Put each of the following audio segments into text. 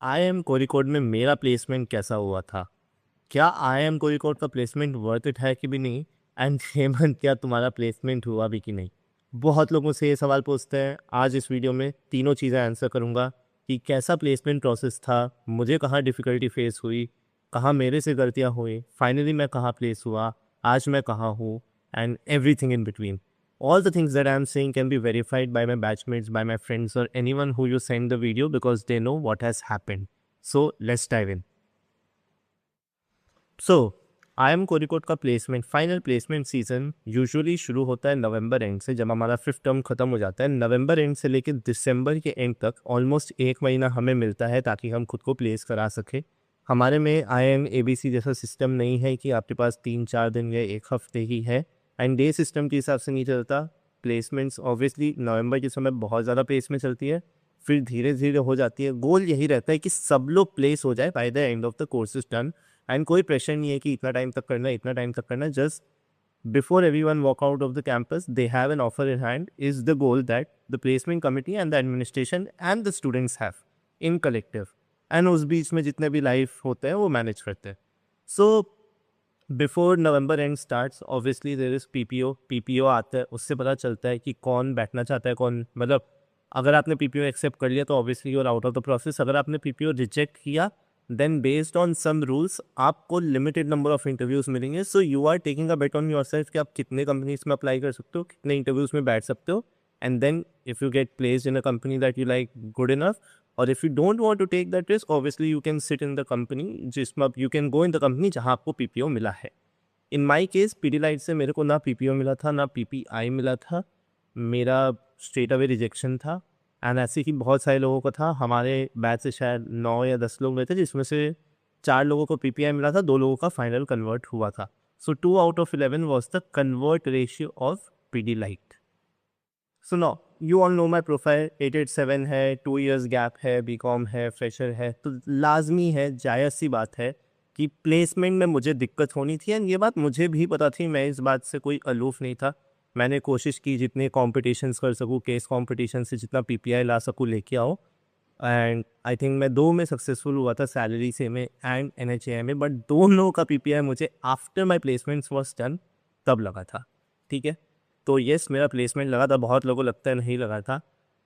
IIM कोरिकोड में मेरा placement कैसा हुआ था? क्या IIM कोरिकोड का प्लेसमेंट वर्थ इट है कि भी नहीं? एंड हेमंत क्या तुम्हारा प्लेसमेंट हुआ भी कि नहीं? बहुत लोगों से ये सवाल पूछते हैं। आज इस वीडियो में तीनों चीज़ें आंसर करूँगा कि कैसा प्लेसमेंट प्रोसेस था, मुझे कहाँ डिफ़िकल्टी फेस हुई, कहाँ मेरे से गलतियाँ हुई, फाइनली मैं कहाँ प्लेस हुआ, आज मैं कहाँ हूँ, and everything in between. All the things that I'm saying can be verified by my batchmates, by my friends, or anyone who you send the video because they know what has happened. So let's dive in. So I am Kozhikode का placement final placement season usually शुरू होता है नवंबर and से, जब हमारा fifth term खत्म हो जाता है। नवंबर एंड से लेकर दिसंबर के एंड तक ऑलमोस्ट एक महीना हमें मिलता है ताकि हम खुद को प्लेस करा सकें। हमारे में IIM ABC जैसा सिस्टम नहीं है कि आपके पास 3-4 दिन या एक हफ्ते ही है, एंड डे सिस्टम के हिसाब से नहीं चलता। प्लेसमेंट्स ऑब्वियसली नवंबर के समय बहुत ज़्यादा प्लेसमेंट चलती है, फिर धीरे धीरे हो जाती है। गोल यही रहता है कि सब लोग प्लेस हो जाए bye the end of the course is done, and कोई प्रेशर नहीं है कि इतना टाइम तक करना है, इतना टाइम तक करना है। Just before everyone walk out of the campus they have an offer in hand is the goal that the placement committee and the administration and the students have in collective, and उस बीच में जितने भी life होते हैं वो manage करते हैं। So before November and starts obviously there is PPO आता है, उससे पता चलता है कि कौन बैठना चाहता है, कौन मतलब अगर आपने पीपीओ एक्सेप्ट कर लिया तो obviously you are out of the process. अगर आपने पीपीओ रिजेक्ट किया then based on some rules आपको लिमिटेड नंबर ऑफ इंटरव्यूज मिलेंगे। So you are taking a bet on yourself कि आप कितने कंपनीज में अप्लाई कर सकते हो, कितने इंटरव्यूज में बैठ सकते हो, and then if you get placed in a company that you like good enough, और if you don't want to take that risk obviously you can sit in the company जिसमें you can go in the company जहाँ आपको PPO मिला है। इन my case Pidilite से मेरे को ना पीपीओ मिला था ना पीपीआई मिला था, मेरा स्ट्रेट अवे रिजेक्शन था। एंड ऐसे ही बहुत सारे लोगों को था, हमारे बैच से शायद 9 या 10 लोग गए थे जिसमें से 4 लोगों को पीपीआई मिला था, 2 लोगों का फाइनल कन्वर्ट हुआ था। So 2 out of 11 was the convert ratio of Pidilite. So no you all know my profile, 887 है, 2 years गैप है, बीकॉम है, फ्रेशर है, तो लाजमी है, जायज़ सी बात है कि प्लेसमेंट में मुझे दिक्कत होनी थी। एंड ये बात मुझे भी पता थी, मैं इस बात से कोई अलूफ नहीं था। मैंने कोशिश की जितने कॉम्पिटिशन्स कर सकूँ, केस कॉम्पिटिशन से जितना पीपीआई ला सकूँ लेके आओ, एंड आई थिंक मैं 2 में सक्सेसफुल हुआ था, सैलरी से में एंड NHAI में। बट दोनों का पीपीआई मुझे after my placements was done तब लगा था। ठीक है, तो येस मेरा प्लेसमेंट लगा था। बहुत लोगों को लगता है नहीं लगा था,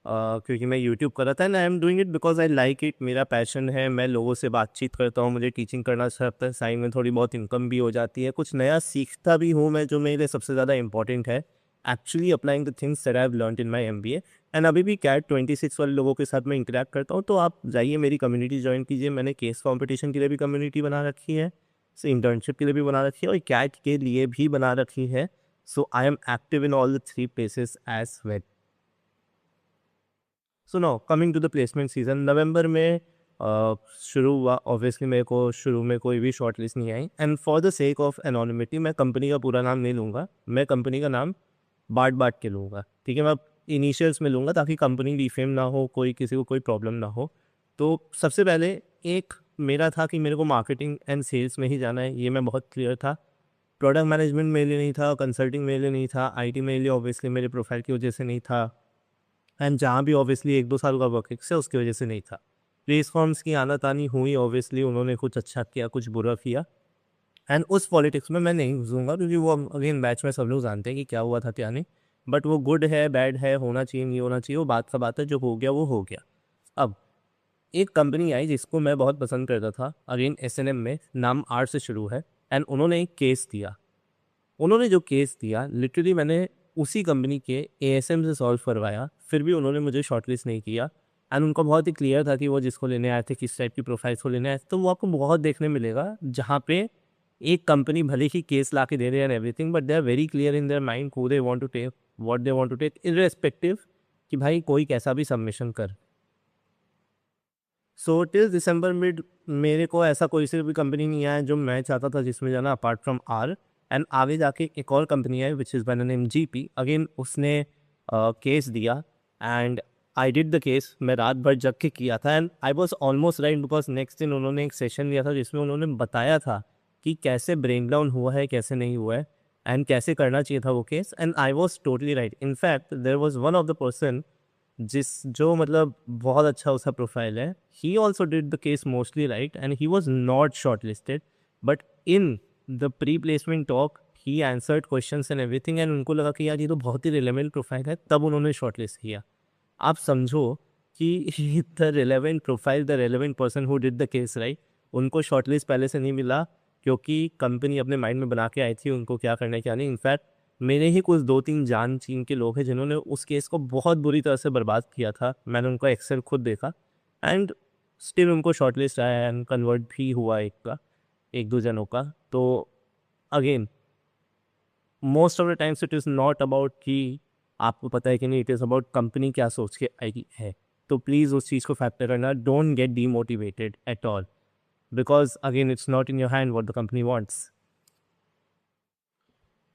क्योंकि मैं यूट्यूब कर रहा था and I am doing it because I like it, मेरा पैशन है, मैं लोगों से बातचीत करता हूँ, मुझे टीचिंग करना अच्छा लगता है, साइड में थोड़ी बहुत इनकम भी हो जाती है, कुछ नया सीखता भी हूँ मैं, जो मेरे लिए सबसे ज़्यादा इंपॉर्टेंट है, actually applying the things that I have learned in my MBA। And अभी भी कैट 26 वाले लोगों के साथ मैं इंटरेक्ट करता हूँ, तो आप जाइए मेरी कम्युनिटी ज्वाइन कीजिए। मैंने केस कॉम्पिटिशन के लिए भी कम्युनिटी बना रखी है, इंटर्नशिप के लिए भी बना रखी है और कैट के लिए भी बना रखी है। So I am active in all the 3 places as well. So now coming to the placement season, नवंबर में शुरू हुआ। ऑब्वियसली मेरे को शुरू में कोई भी शॉर्ट लिस्ट नहीं आई, and for the sake of anonymity मैं कंपनी का पूरा नाम नहीं लूँगा, मैं कंपनी का नाम बांट के लूँगा। ठीक है, मैं इनिशियल्स में लूँगा ताकि कंपनी डिफेम ना हो, कोई किसी को कोई प्रॉब्लम ना हो। तो सबसे पहले एक मेरा था कि मेरे को मार्केटिंग एंड सेल्स में ही जाना है, ये मैं बहुत क्लियर था। प्रोडक्ट मैनेजमेंट मेरे लिए नहीं था, कंसल्टिंग मेरे लिए नहीं था, आईटी मेरे लिए ऑब्वियसली मेरे प्रोफाइल की वजह से नहीं था, एंड जहाँ भी ऑब्वियसली 1-2 साल का वर्क एक्स है उसकी वजह से नहीं था। प्लेस फॉर्म्स की आनातानी हुई, ऑब्वियसली उन्होंने कुछ अच्छा किया, कुछ बुरा किया, एंड उस पॉलिटिक्स में मैं नहीं घुसूँगा क्योंकि वो अगेन बैच में सब लोग जानते हैं कि क्या हुआ था क्या नहीं। बट वो गुड है, बैड है, होना चाहिए, नहीं होना चाहिए, वो बात का बात है, जो हो गया वो हो गया। अब एक कंपनी आई जिसको मैं बहुत पसंद करता था, अगेन S&M में, नाम R से शुरू है, एंड उन्होंने एक केस दिया। उन्होंने जो केस दिया लिटरली मैंने उसी कंपनी के ASM से सॉल्व करवाया, फिर भी उन्होंने मुझे शॉर्टलिस्ट नहीं किया। एंड उनका बहुत ही क्लियर था कि वो जिसको लेने आए थे, किस टाइप की प्रोफाइल्स को लेने आए थे। तो वो आपको बहुत देखने मिलेगा जहाँ पे एक कंपनी भले ही केस ला के दे रहे हैं everything, but they are very clear in their mind who they want to take, what they want to take, irrespective कि भाई कोई कैसा भी सबमिशन कर। सो टिल दिसंबर मिड मेरे को ऐसा कोई से भी कंपनी नहीं आया जो मैं चाहता था जिसमें जाना, अपार्ट फ्रॉम आर। एंड आगे जाके एक और company I which is by the name GP, again उसने केस दिया, and I did the case. मैं रात भर जग के किया था, and I was almost right because next दिन उन्होंने एक सेशन लिया था जिसमें उन्होंने बताया था कि कैसे ब्रेक डाउन हुआ है, कैसे नहीं हुआ है, एंड कैसे करना चाहिए था वो case, and I was totally right. In fact there was one of the person जो मतलब बहुत अच्छा उसका प्रोफाइल है, he also did the case mostly right and he was not short listed, but in the pre placement talk he answered questions and everything and उनको लगा कि यार ये तो बहुत ही रिलेवेंट प्रोफाइल है, तब उन्होंने शॉर्ट लिस्ट किया। आप समझो कि the relevant profile, the relevant person who did the case right, उनको शॉर्ट लिस्ट पहले से नहीं मिला, क्योंकि कंपनी अपने माइंड में बना के आई थी उनको क्या करना है क्या नहीं। इनफैक्ट मेरे ही कुछ 2-3 जान चीन के लोग हैं जिन्होंने उस केस को बहुत बुरी तरह से बर्बाद किया था, मैंने उनका एक्सेल खुद देखा, एंड स्टिल उनको शॉर्ट लिस्ट आया एंड कन्वर्ट भी हुआ एक दो जनों का। तो again most of the times it is not about कि आपको पता है कि नहीं, इट इज़ अबाउट कंपनी क्या सोच के आई है। तो प्लीज़ उस चीज़ को फैक्टर करना, don't get demotivated at all, because again it's not in your hand what the company wants.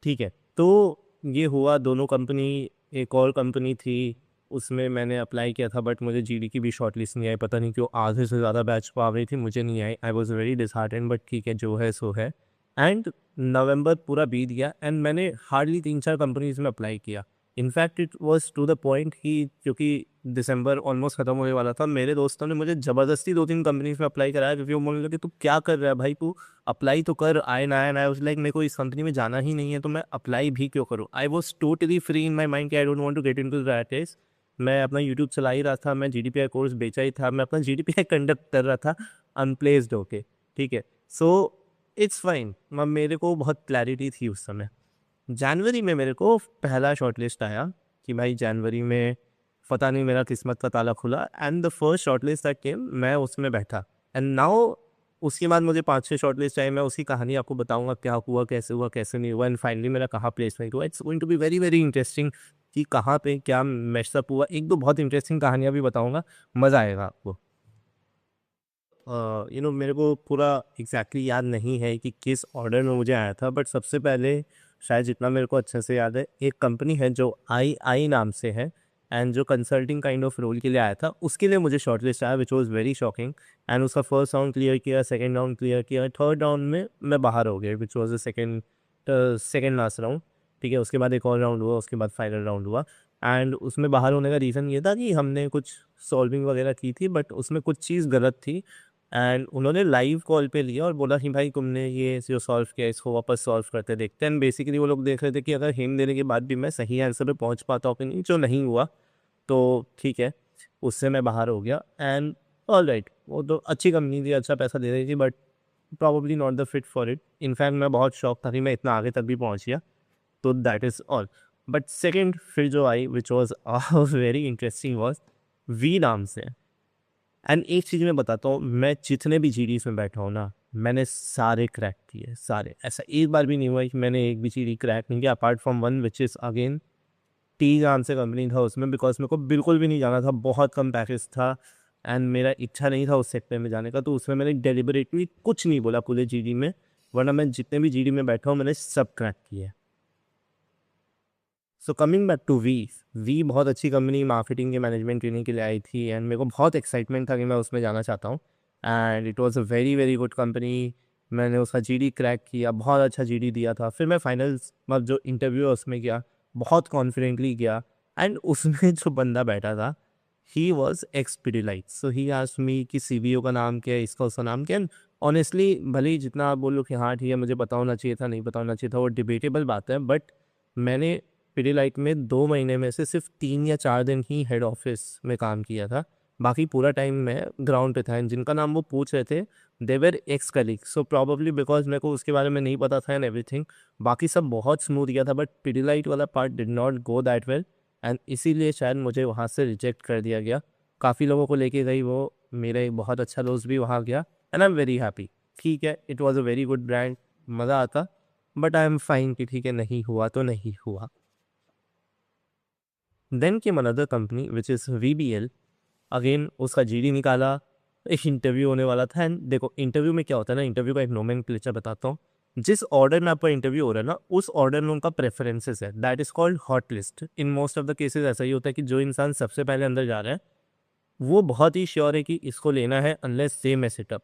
ठीक है, तो ये हुआ दोनों कंपनी। एक और कंपनी थी, उसमें मैंने अप्लाई किया था, बट मुझे जीडी की भी शॉर्ट लिस्ट नहीं आई, पता नहीं क्यों, आधे से ज़्यादा बैच को आ रही थी, मुझे नहीं आई। I was very disheartened, but ठीक है, जो है सो है। एंड नवंबर पूरा बीत गया एंड मैंने हार्डली 3-4 कंपनीज में अप्लाई किया। In fact it was to the point कि क्योंकि दिसंबर ऑलमोस्ट ख़त्म होने वाला था, मेरे दोस्तों ने मुझे ज़बरदस्ती 2-3 कंपनीज में अप्लाई कराया, क्योंकि वो बोलने लगे तू क्या कर रहा है भाई, तू अप्लाई तो कर, आए ना आए ना आए। लाइक मेरे को इस कंपनी में जाना ही नहीं है, तो मैं अप्लाई भी क्यों करूँ। I was totally free in my mind कि I don't want to get into the rat race. मैं अपना यूट्यूब चला ही रहा था, मैं जीडीपीआई कोर्स बेचा ही था, मैं अपना जीडीपीआई कंडक्ट कर रहा था अनप्लेस्ड होके। ठीक है, सो इट्स फाइन। मेरे को बहुत क्लैरिटी थी उस समय। जनवरी में मेरे को पहला शॉर्ट लिस्ट आया कि भाई जनवरी में पता नहीं मेरा किस्मत का ताला खुला, and the first short list that came, मैं उसमें बैठा। एंड नाउ उसके बाद मुझे 5-6 शॉर्ट लिस्ट आई, मैं उसकी कहानी आपको बताऊंगा, क्या हुआ कैसे नहीं हुआ, एंड फाइनली मेरा कहाँ प्लेसमेंट हुआ। It's going to be very very interesting कि कहाँ पे क्या मैशअप हुआ। एक दो बहुत इंटरेस्टिंग कहानियाँ भी बताऊंगा, मज़ा आएगा आपको। मेरे को पूरा एग्जैक्टली याद नहीं है कि किस ऑर्डर में मुझे आया था, बट सबसे पहले शायद जितना मेरे को अच्छे से याद है, एक कंपनी है जो आई आई नाम से है, एंड जो कंसल्टिंग काइंड ऑफ रोल के लिए आया था, उसके लिए मुझे शॉर्ट लिस्ट आया, विच वॉज वेरी शॉकिंग। एंड उसका फर्स्ट राउंड क्लियर किया, सेकेंड राउंड क्लियर किया, थर्ड राउंड में मैं बाहर हो गया, which was the second last round. ठीक है, उसके बाद एक और राउंड हुआ, उसके बाद फाइनल राउंड हुआ। एंड उसमें बाहर होने का रीज़न ये था कि हमने कुछ सॉल्विंग वगैरह की थी, बट उसमें कुछ चीज़ गलत थी, एंड उन्होंने लाइव कॉल पे लिया और बोला कि भाई तुमने ये जो सॉल्व किया इसको वापस सॉल्व करते देखते हैं। एंड बेसिकली वो लोग देख रहे थे कि अगर हिंट देने के बाद भी मैं सही आंसर पे पहुंच पाता हूँ कि नहीं, जो नहीं हुआ। तो ठीक है, उससे मैं बाहर हो गया। एंड ऑल राइट, वो तो अच्छी कंपनी थी, अच्छा पैसा दे रही थी, but probably not the fit for it. In fact मैं बहुत शौक था कि मैं इतना आगे तक भी पहुँच गया। तो that is all. But second फिर जो I which was very interesting was V नाम से। एंड एक चीज़ मैं बताता हूँ, मैं जितने भी जीडीज में बैठा हूँ ना, मैंने सारे क्रैक किए, सारे। ऐसा एक बार भी नहीं हुआ कि मैंने एक भी जीडी क्रैक नहीं किया, apart from one which is again T नाम से कंपनी था उसमें, बिकॉज मेरे को बिल्कुल भी नहीं जाना था, बहुत कम पैकेज था, एंड मेरा इच्छा नहीं था उस सेक्टर में जाने का। तो उसमें मैंने डेलिबरेटली कुछ नहीं बोला पूरे जीडी में, वरना मैं जितने भी जीडी में बैठा हूँ मैंने सब क्रैक किए। So coming back to V, V बहुत अच्छी कंपनी मार्केटिंग के मैनेजमेंट ट्रेनिंग के लिए आई थी, एंड मेरे को बहुत एक्साइटमेंट था कि मैं उसमें जाना चाहता हूँ। And it was a very very good company. मैंने उसका जीडी क्रैक किया, बहुत अच्छा जीडी दिया था। फिर मैं फाइनल्स मतलब जो इंटरव्यू है उसमें गया, बहुत कॉन्फिडेंटली गया। एंड उसमें जो बंदा बैठा था, he was x Pidilite. So he asked me कि सीवीओ का नाम क्या है, इसका उसका नाम क्या है। ऑनेस्टली भले ही जितना आप बोलो कि हाँ ठीक है मुझे पता होना चाहिए था, नहीं पता होना चाहिए था, वो डिबेटेबल बात है, बट मैंने पीडीलाइट में 2 महीने में से सिर्फ 3 या 4 दिन ही हेड ऑफिस में काम किया था। बाकी पूरा टाइम मैं ग्राउंड पे था, एंड जिनका नाम वो पूछ रहे थे they were ex colleague. So probably because मेरे को उसके बारे में नहीं पता था एंड एवरीथिंग, बाकी सब बहुत स्मूथ गया था, बट पीडीलाइट वाला part did not go that well, and इसीलिए शायद मुझे वहाँ से रिजेक्ट कर दिया गया। काफ़ी लोगों को लेके गई वो, मेरा एक बहुत अच्छा दोस्त भी वहाँ गया, and I am very happy. ठीक है, it was a very good brand, मज़ा आता, बट आई एम फाइन कि ठीक है, नहीं हुआ तो नहीं हुआ। Then came another company which is VBL. Again उसका जीडी निकाला, एक इंटरव्यू होने वाला था। एंड देखो इंटरव्यू में क्या होता है ना, इंटरव्यू का एक नोमेनक्लेचर बताता हूँ। जिस ऑर्डर में आपका इंटरव्यू हो रहा है ना, उस ऑर्डर में उनका प्रेफरेंसेस है, that is called hot list. In most of the cases ऐसा ही होता है कि जो इंसान सबसे पहले अंदर जा रहा है वो बहुत ही श्योर है कि इसको लेना है, अनलेस सेम है सेटअप।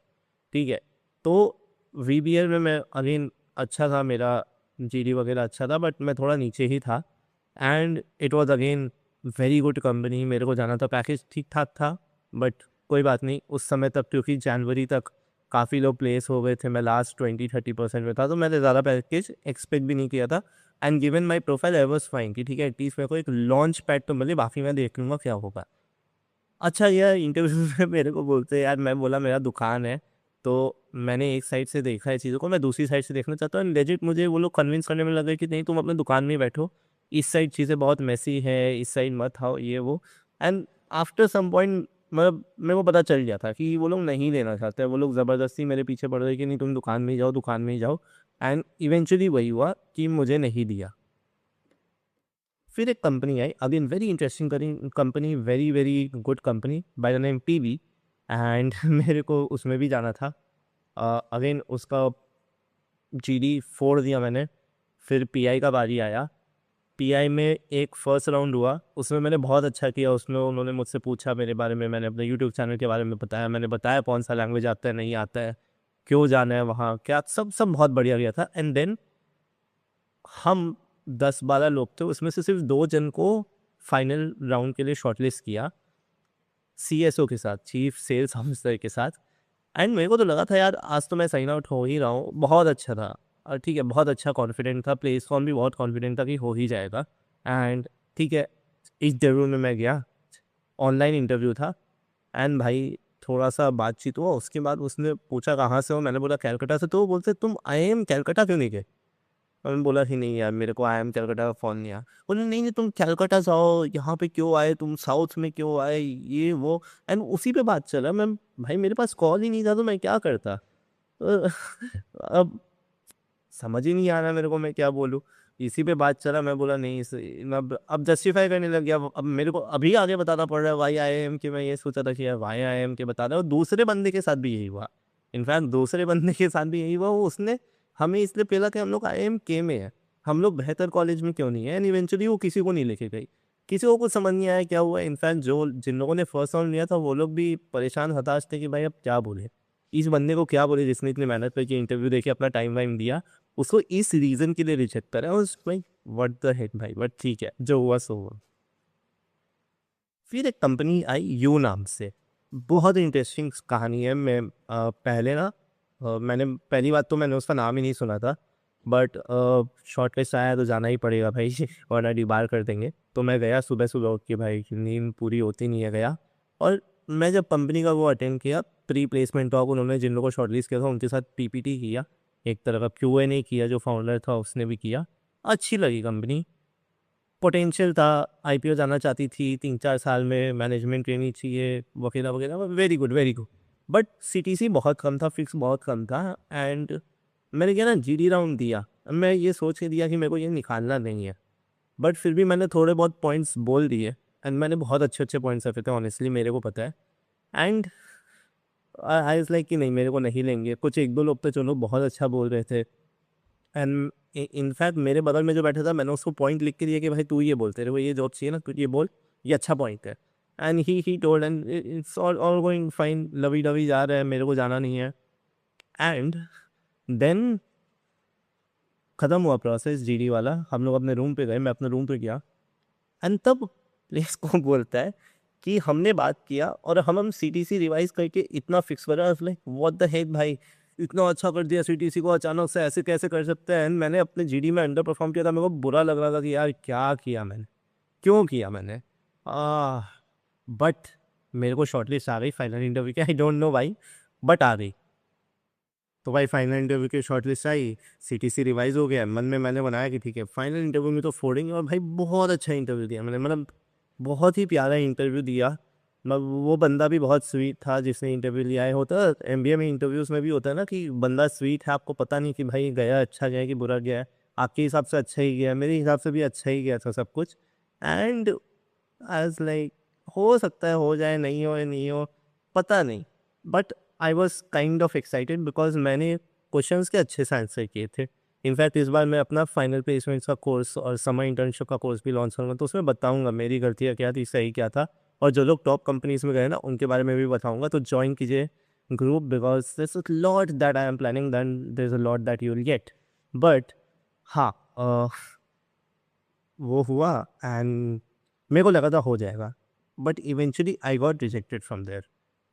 ठीक है, तो वीबीएल में मैं अगेन अच्छा था, मेरा जीडी वगैरह अच्छा था, बट मैं थोड़ा नीचे ही था। And it was again very good company, मेरे को जाना था, पैकेज ठीक ठाक था, बट कोई बात नहीं, उस समय तक क्योंकि जनवरी तक काफ़ी लोग प्लेस हो गए थे, मैं लास्ट 20-30% में था, तो मैंने ज़्यादा पैकेज एक्सपेक्ट भी नहीं किया था। And given my profile I was fine कि ठीक है, एटलीस्ट मेरे को एक लॉन्च पैड तो मिले, बाकी मैं देख लूँगा क्या होगा। अच्छा, यह इंटरव्यू में मेरे को बोलते हैं यार, मैं बोला मेरा दुकान है, तो मैंने एक साइड से देखा है चीज़ों को, मैं दूसरी साइड से देखना चाहता हूँ, एंड लेजिट मुझे वो लोग कन्विंस करने में लगे कि नहीं तुम अपने दुकान में ही बैठो, इस साइड चीज़ें बहुत मेसी है, इस साइड मत आओ, ये वो। एंड आफ्टर सम पॉइंट मतलब मेरे को पता चल गया था कि वो लोग नहीं लेना चाहते, वो लोग ज़बरदस्ती मेरे पीछे पड़ रहे कि नहीं तुम दुकान में ही जाओ, दुकान में ही जाओ। एंड इवेंचुअली वही हुआ कि मुझे नहीं दिया। फिर एक company I, again very interesting company, very very good company by the name PV, and मेरे को उसमें भी जाना था। अगेन उसका जीडी फोड़ दिया मैंने। फिर पीआई का बारी आया। पीआई में एक फर्स्ट राउंड हुआ, उसमें मैंने बहुत अच्छा किया। उसमें उन्होंने मुझसे पूछा मेरे बारे में, मैंने अपने यूट्यूब चैनल के बारे में बताया, मैंने बताया कौन सा लैंग्वेज आता है नहीं आता है, क्यों जाना है वहाँ, क्या सब सब बहुत बढ़िया गया था। एंड देन हम 10-12 लोग थे, उसमें से सिर्फ 2 जन को फाइनल राउंड के लिए शॉर्टलिस्ट किया, सीएसओ के साथ, चीफ सेल्स ऑफिसर के साथ। एंड मेरे को तो लगा था यार आज तो मैं साइन आउट हो ही रहा हूँ, बहुत अच्छा था। और ठीक है, बहुत अच्छा कॉन्फिडेंट था, प्लेसफॉर्म भी बहुत कॉन्फिडेंट था कि हो ही जाएगा। एंड ठीक है, इंटरव्यू में मैं गया, ऑनलाइन इंटरव्यू था। एंड भाई थोड़ा सा बातचीत हुआ, उसके बाद उसने पूछा कहाँ से हो, मैंने बोला कैलकाटा से, तो वो बोलते तुम IIM कैलकाटा क्यों नहीं गए। और मैंने बोला कि नहीं यार, मेरे को IIM कैलकाटा का फ़ोन नहीं आया। बोले नहीं नहीं, तुम कैलकाटा जाओ, यहाँ पे क्यों आए, तुम साउथ में क्यों आए, ये वो। एंड उसी पे बात चला। मैं भाई मेरे पास कॉल ही नहीं था तो मैं क्या करता। अ, अब समझ ही नहीं आ रहा मेरे को मैं क्या बोलूँ। इसी पे बात चला, मैं बोला नहीं मैं अब जस्टिफाई करने लग गया। अब मेरे को अभी आगे बताना पड़ रहा है वाई IIM के। मैं ये सोचा था कि यार वाई IIM के बता रहा है, और दूसरे बंदे के साथ भी यही हुआ। इनफैक्ट दूसरे बंदे के साथ भी यही हुआ, वो उसने हमें इसलिए पेला कि हम लोग IIM के में है, हम लोग बेहतर कॉलेज में क्यों नहीं है। एंड इवेंचुअली वो किसी को नहीं लेके गई, किसी को कुछ समझ नहीं आया क्या हुआ। इनफैक्ट जो जिन लोगों ने फर्स्ट राउंड लिया था वो लोग भी परेशान हताश थे कि भाई अब क्या बोले, इस बंदे को क्या बोले जिसने इतनी मेहनत करके इंटरव्यू देके अपना टाइम वाइम दिया, उसको इस रीज़न के लिए रिजेक्ट करा। उस भाई व्हाट द हेक भाई, बट ठीक है, जो हुआ सो हुआ। फिर एक कंपनी आई यू नाम से, बहुत इंटरेस्टिंग कहानी है। मैं पहले ना मैंने पहली बात तो मैंने उसका नाम ही नहीं सुना था, बट शॉर्टलिस्ट आया तो जाना ही पड़ेगा भाई वरना डिबार कर देंगे। तो मैं गया सुबह सुबह उठ के, भाई नींद पूरी होती नहीं है, गया। और मैं जब कंपनी का वो अटेंड किया, प्री प्लेसमेंट टॉक, उन्होंने जिन लोगों को शॉर्टलिस्ट किया था उनके साथ पीपीटी किया, एक तरह का QA किया, जो फाउंडर था उसने भी किया। अच्छी लगी कंपनी, पोटेंशियल था, IPO जाना चाहती थी 3-4 साल में, मैनेजमेंट ट्रेनिंग चाहिए वगैरह वगैरह, very good very good. But CTC बहुत कम था, फिक्स बहुत कम था। एंड मैंने क्या ना GD राउंड दिया, मैं ये सोच के दिया कि मेरे को ये निकालना नहीं है, बट फिर भी मैंने थोड़े बहुत पॉइंट्स बोल दिए। एंड मैंने बहुत अच्छे अच्छे पॉइंट्स रखे थे, ऑनेस्टली मेरे को पता है। एंड आई वाज लाइक कि नहीं मेरे को नहीं लेंगे। कुछ एक दो लोग तो चलो बहुत अच्छा बोल रहे थे। एंड इनफैक्ट मेरे बगल में जो बैठा था, मैंने उसको पॉइंट लिख के दिया कि भाई तू ये बोल, तेरे को ये जॉब चाहिए ना, तू ये बोल, ये अच्छा पॉइंट है। And he told, and it's all going fine, lovey dovey जा रहा है, मेरे को जाना नहीं है। एंड देन ख़त्म हुआ प्रोसेस GD वाला, हम लोग अपने रूम पे गए, मैं अपने रूम पे गया। एंड तब प्लेस को बोलता है कि हमने बात किया और हम CTC रिवाइज करके इतना फिक्स करा। लाइक व्हाट द हेक भाई, इतना अच्छा कर दिया CTC को, अचानक से ऐसे कैसे कर सकते हैं। एंड मैंने अपने GD में अंडर परफॉर्म किया था, मेरे को बुरा लग रहा था कि यार क्या किया मैंने, क्यों किया मैंने। आ बट मेरे को शॉर्टलिस्ट आ गई फाइनल इंटरव्यू के, आई डोंट नो भाई, बट आ गई। तो भाई फाइनल इंटरव्यू की शॉर्टलिस्ट आई, CTC रिवाइज हो गया, मन में मैंने बनाया कि ठीक है फाइनल इंटरव्यू में तो फोड़ेंगे। और भाई बहुत अच्छा इंटरव्यू दिया मैंने, मतलब बहुत ही प्यारा इंटरव्यू दिया। वो बंदा भी बहुत स्वीट था जिसने इंटरव्यू लिया है। होता है MBA में इंटरव्यूज़ में भी होता है ना कि बंदा स्वीट है, आपको पता नहीं कि भाई गया अच्छा गया कि बुरा गया है। आपके हिसाब से अच्छा ही गया, मेरे हिसाब से भी अच्छा ही गया था सब कुछ। एंड एज लाइक हो सकता है हो जाए, नहीं हो, पता नहीं। But I was kind of excited because मैंने क्वेश्चंस के अच्छे से आंसर किए थे। इनफैक्ट इस बार मैं अपना फाइनल प्लेसमेंट्स का कोर्स और समर इंटर्नशिप का कोर्स भी लॉन्च करूँगा, तो उसमें बताऊँगा मेरी गलतियाँ क्या थी, सही क्या था। और जो लोग टॉप कंपनीज में गए ना उनके बारे में भी बताऊँगा, तो ज्वाइन कीजिए group, because this is lot that I am planning, than there is a lot that you will get. But हाँ, वो हुआ। एंड मेरे को लगा था हो जाएगा, but eventually I got rejected from there.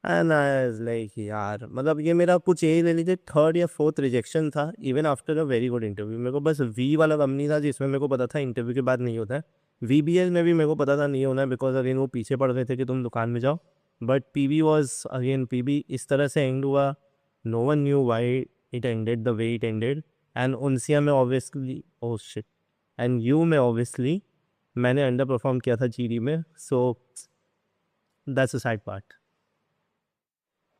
And I was like यार, मतलब ये मेरा कुछ यही ले लीजिए थर्ड या फोर्थ रिजेक्शन था, even after a very good interview. मेरे को बस वी वाला कंपनी था जिसमें मेरे को पता था इंटरव्यू के बाद नहीं होता है। वीबीएल में भी मेरे को पता था नहीं होना है, बिकॉज अगेन वो पीछे पड़ गए थे कि तुम दुकान में जाओ। But PB was again, PB इस तरह से एंड हुआ, no one knew why it ended the way it ended. And उनसिया में obviously, oh shit, and you में ऑब्वियसली मैंने अंडर परफॉर्म किया था जीडी में, so that's a side part.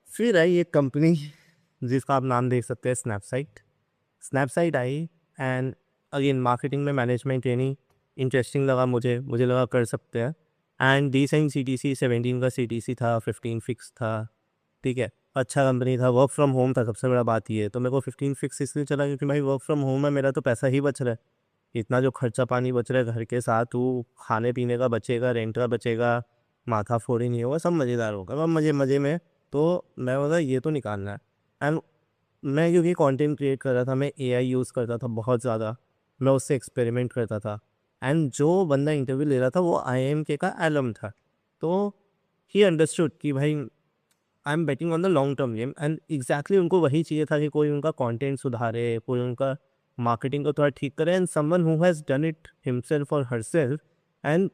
फिर आई एक कंपनी जिसका आप नाम देख सकते हैं, स्नैपसाइट। स्नैपसाइट आई, एंड अगेन मार्केटिंग में मैनेजमेंट ट्रेनिंग इंटरेस्टिंग लगा मुझे लगा कर सकते हैं। And decent C T C, 17 का सी टी सी था, 15 फिक्स था, ठीक है, अच्छा कंपनी था, वर्क फ्रॉम होम था, सबसे बड़ा बात ये है। तो मेरे को 15 फिक्स इसलिए चला क्योंकि भाई वर्क फ्रॉम होम है, मेरा तो पैसा ही बच रहा है, इतना जो खर्चा पानी बच रहा है घर के साथ, वो खाने पीने का बचेगा, रेंट का बचेगा, माथा फोड़ी नहीं होगा, सब मज़ेदार होगा, अब मज़े मज़े में। तो मैं बोला ये तो निकालना है। एंड मैं क्योंकि कंटेंट क्रिएट कर रहा था, मैं एआई यूज़ करता था बहुत ज़्यादा, मैं उससे एक्सपेरिमेंट करता था। एंड जो बंदा इंटरव्यू ले रहा था वो आईएमके का एलम था। तो ही अंडरस्टूड कि भाई I am betting on the long term game, and exactly उनको वही चाहिए था कि कोई उनका कंटेंट सुधारे, कोई उनका मार्केटिंग को थोड़ा ठीक करे, and someone who has done it himself और herself. And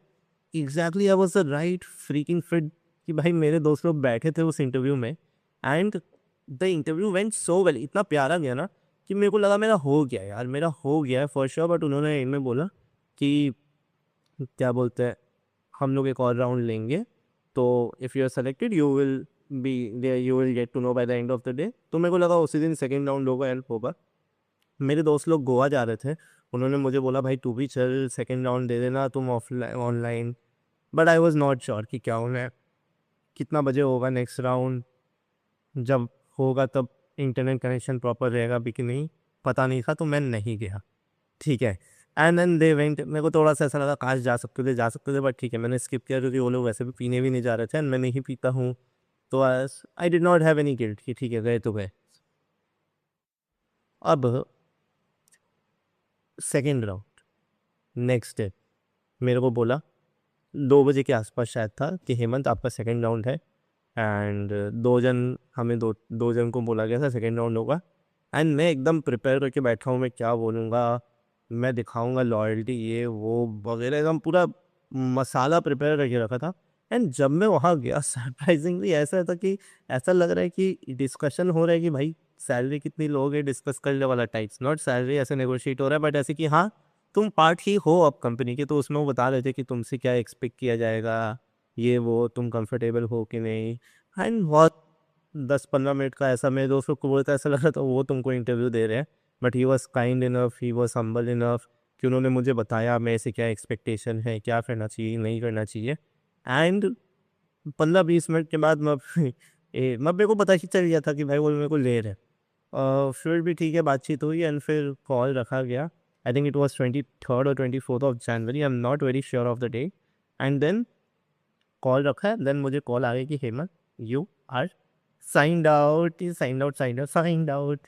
exactly I was the right freaking fit कि भाई मेरे दोस्त लोग बैठे थे उस इंटरव्यू में, and the interview went so well, इतना प्यारा गया ना कि मेरे को लगा मेरा हो गया यार, मेरा हो गया है फॉर श्योर। बट उन्होंने इनमें बोला कि क्या बोलते हैं, हम लोग एक और राउंड लेंगे, तो if you are selected you will be there, you will get to know by the end of the day. तो मेरे को लगा उसी दिन सेकंड राउंड होगा, एंड होगा। मेरे दोस्त लोग गोवा जा रहे थे, उन्होंने मुझे बोला भाई तू भी चल, सेकंड राउंड दे देना तुम offline online. But I was not sure कि क्या होना है, कितना बजे होगा नेक्स्ट राउंड, जब होगा तब इंटरनेट कनेक्शन प्रॉपर रहेगा भी कि नहीं, पता नहीं था, तो मैं नहीं गया, ठीक है। एंड देन दे वेंट, मेरे को थोड़ा सा ऐसा लगा काश जा सकते थे, बट ठीक है मैंने स्किप किया क्योंकि वो लोग वैसे भी पीने भी नहीं जा रहे थे, एंड मैं नहीं पीता हूँ। तो I did not have any guilt कि ठीक है गए तो गए। अब सेकेंड राउंड, नेक्स्ट डे मेरे को बोला 2 बजे के आसपास शायद था कि हेमंत आपका सेकेंड राउंड है। एंड दो जन हमें दो दो जन को बोला गया था सेकेंड राउंड होगा। एंड मैं एकदम प्रिपेयर करके बैठा हूँ, मैं क्या बोलूँगा, मैं दिखाऊंगा लॉयल्टी ये वो वगैरह, एकदम पूरा मसाला प्रिपेयर करके रखा था। एंड जब मैं वहाँ गया सरप्राइजिंगली ऐसा था कि ऐसा लग रहा है कि डिस्कशन हो रहा है कि भाई सैलरी कितनी लोगे, डिस्कस करने वाला टाइप्स, नॉट सैलरी ऐसे नेगोशिएट हो रहा है, बट ऐसे कि हाँ तुम पार्ट ही हो अब कंपनी के। तो उसमें वो बता रहे थे कि तुमसे क्या एक्सपेक्ट किया जाएगा, ये वो, तुम कंफर्टेबल हो कि नहीं। एंड बहुत 10-15 मिनट का ऐसा मेरे दोस्तों को बोलता ऐसा लग रहा था वो तुमको इंटरव्यू दे रहे हैं। But he was kind enough, he was humble enough कि उन्होंने मुझे बताया मेरे से क्या एक्सपेक्टेशन है, क्या करना चाहिए नहीं करना चाहिए। एंड 15-20 मिनट के बाद मैं मेरे को पता ही चल गया था कि भाई वो मेरे को ले रहे हैं। फिर भी ठीक है, बातचीत हुई, एंड फिर कॉल रखा गया। I think it was 23rd और 24th of January, I am not very sure of the day. And then call रखा है, देन मुझे कॉल आ गई कि Hemant you are signed out, signed out, signed out, signed out.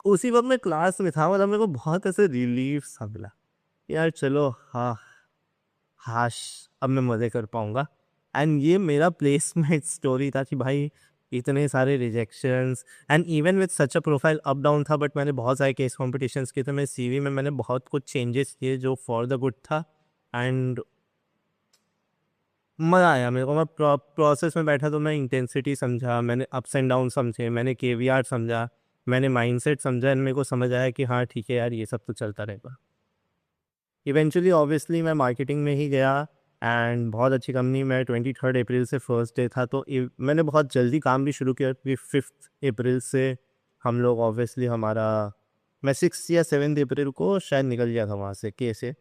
उसी वक्त मैं क्लास में था, मतलब मेरे को बहुत ऐसे रिलीफ सा मिला यार, चलो हाँ, हाश अब मैं मज़े कर पाऊँगा। एंड ये मेरा प्लेसमेंट स्टोरी था कि भाई इतने सारे rejections, and even with such a profile up down था, बट मैंने बहुत सारे केस कॉम्पिटिशन्स किए थे, मेरे सीवी में मैंने बहुत कुछ चेंजेस किए जो फॉर द गुड था। एंड मज़ा आया मेरे को, मैं प्रोसेस में बैठा तो मैं इंटेंसिटी समझा, मैंने अप्स एंड डाउन समझे, मैंने केवीआर समझा, मैंने माइंडसेट समझा, एंड मेरे को समझ आया कि हाँ ठीक है यार ये सब तो चलता रहेगा। इवेंचुअली ऑब्वियसली मैं मार्केटिंग में ही गया, एंड बहुत अच्छी कंपनी, मैं 23rd अप्रैल से फर्स्ट डे था, तो मैंने बहुत जल्दी काम भी शुरू किया कि 5th अप्रैल से हम लोग ऑब्वियसली हमारा, मैं 6 या 7 अप्रैल को शायद निकल गया था वहाँ से के से।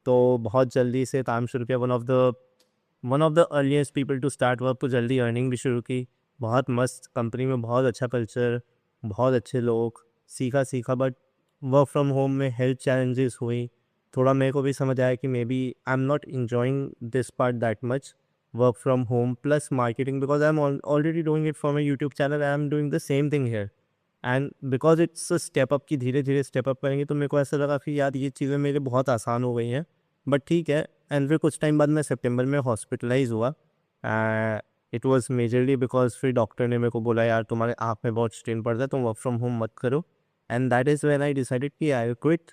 तो बहुत जल्दी से काम शुरू किया, one of the earliest people to start work, तो जल्दी अर्निंग भी शुरू की। बहुत मस्त कंपनी में, बहुत अच्छा कल्चर, बहुत अच्छे लोग, सीखा सीखा। बट वर्क फ्रॉम होम में हेल्थ चैलेंजेस हुई, थोड़ा मेरे को भी समझ आया कि maybe I am not enjoying this part that much, work from home plus marketing, because I am already doing it for my YouTube channel, I am doing the same thing here. And because it's step up की, धीरे धीरे step up करेंगे, तो मेरे को ऐसा लगा कि यार ये चीज़ें मेरे बहुत आसान हो गई हैं। बट ठीक है। एंड फिर कुछ टाइम बाद मैं सितंबर में हॉस्पिटलाइज हुआ। इट वाज मेजरली बिकॉज फिर डॉक्टर ने मेरे को बोला यार तुम्हारे आँख में बहुत स्ट्रेन पड़ रहा है, तुम वर्क फ्रॉम होम मत करो। And that is when I decided कि I quit.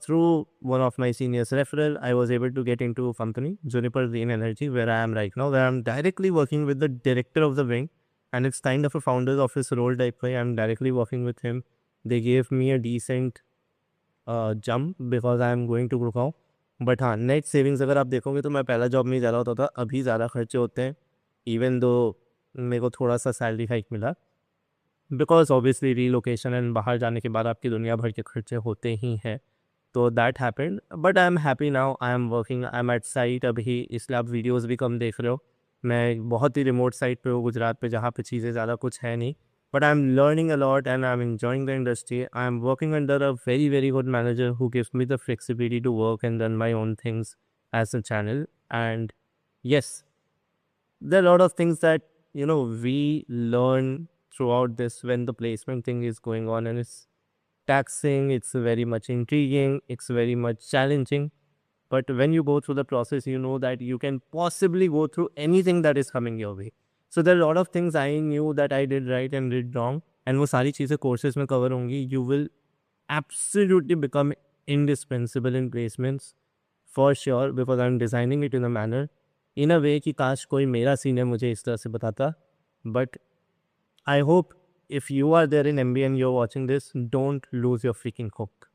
Through one of my seniors referral, I was able to get into a company, Juniper Green Energy, where I am right now, where I'm directly working with the director of the wing, and it's kind of a founder's office role type way. I'm directly working with him. They gave me a decent jump because I am going to Gurgaon. But हाँ, net savings अगर आप देखोगे तो मैं पहला job में ज़्यादा होता था, अभी ज़्यादा खर्चे होते हैं। इवन दो मेरे को थोड़ा सा सैलरी हाइक मिला, बिकॉज ऑब्वियसली रीलोकेशन एंड बाहर जाने के बाद आपकी दुनिया भर के खर्चे होते ही हैं। तो that happened, but I am happy now. I am working, I am at site अभी, इसलिए आप वीडियोज़ भी कम देख रहे हो। मैं बहुत ही रिमोट साइट पे हूँ गुजरात पे, जहाँ पे चीज़ें ज़्यादा कुछ है नहीं। But I'm learning a lot and I'm enjoying the industry. I'm working under a very, very good manager who gives me the flexibility to work and run my own things as a channel. And yes, there are a lot of things that, we learn throughout this when the placement thing is going on, and it's taxing, it's very much intriguing, it's very much challenging. But when you go through the process, you know that you can possibly go through anything that is coming your way. So there are a lot of things I knew that I did right and did wrong, and वो सारी चीज़ें courses में cover होंगी. You will absolutely become indispensable in placements for sure, because I'm designing it in a manner, in a way कि काश कोई मेरा senior मुझे इस तरह से बताता. But I hope if you are there in MBA and you're watching this, don't lose your freaking hope.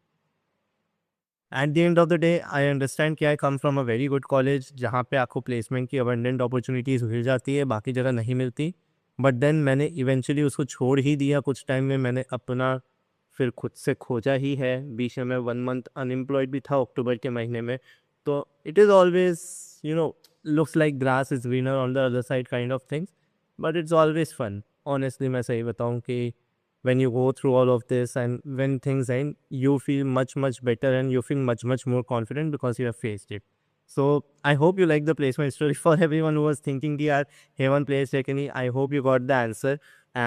At the end of the day I understand कि I come from a very good college, जहाँ पे आपको placement की abundant opportunities मिल जाती है, बाकी जगह नहीं मिलती। बट देन मैंने इवेंचुअली उसको छोड़ ही दिया। कुछ टाइम में मैंने अपना फिर खुद से खोजा ही है। बीच में मैं 1 मंथ अनएम्प्लॉयड भी था अक्टूबर के महीने में। तो it is always looks like grass is greener on the other side kind of things, but it's always fun. Honestly मैं सही बताऊँ कि when you go through all of this and when things end, you feel much better and you feel much more confident because you have faced it. So I hope you like the placement story. For everyone who was thinking कि यार Heaven place है कि नहीं, I hope you got the answer,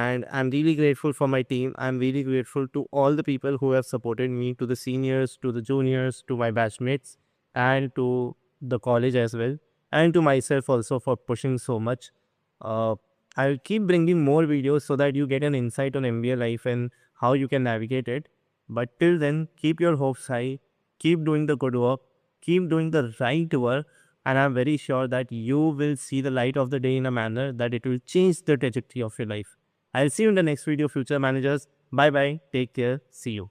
and I'm really grateful for my team. I'm really grateful to all the people who have supported me, to the seniors, to the juniors, to my batchmates, and to the college as well, and to myself also for pushing so much. I'll keep bringing more videos so that you get an insight on MBA life and how you can navigate it. But till then, keep your hopes high, keep doing the good work, keep doing the right work, and I'm very sure that you will see the light of the day in a manner that it will change the trajectory of your life. I'll see you in the next video, future managers. Bye bye. Take care. See you.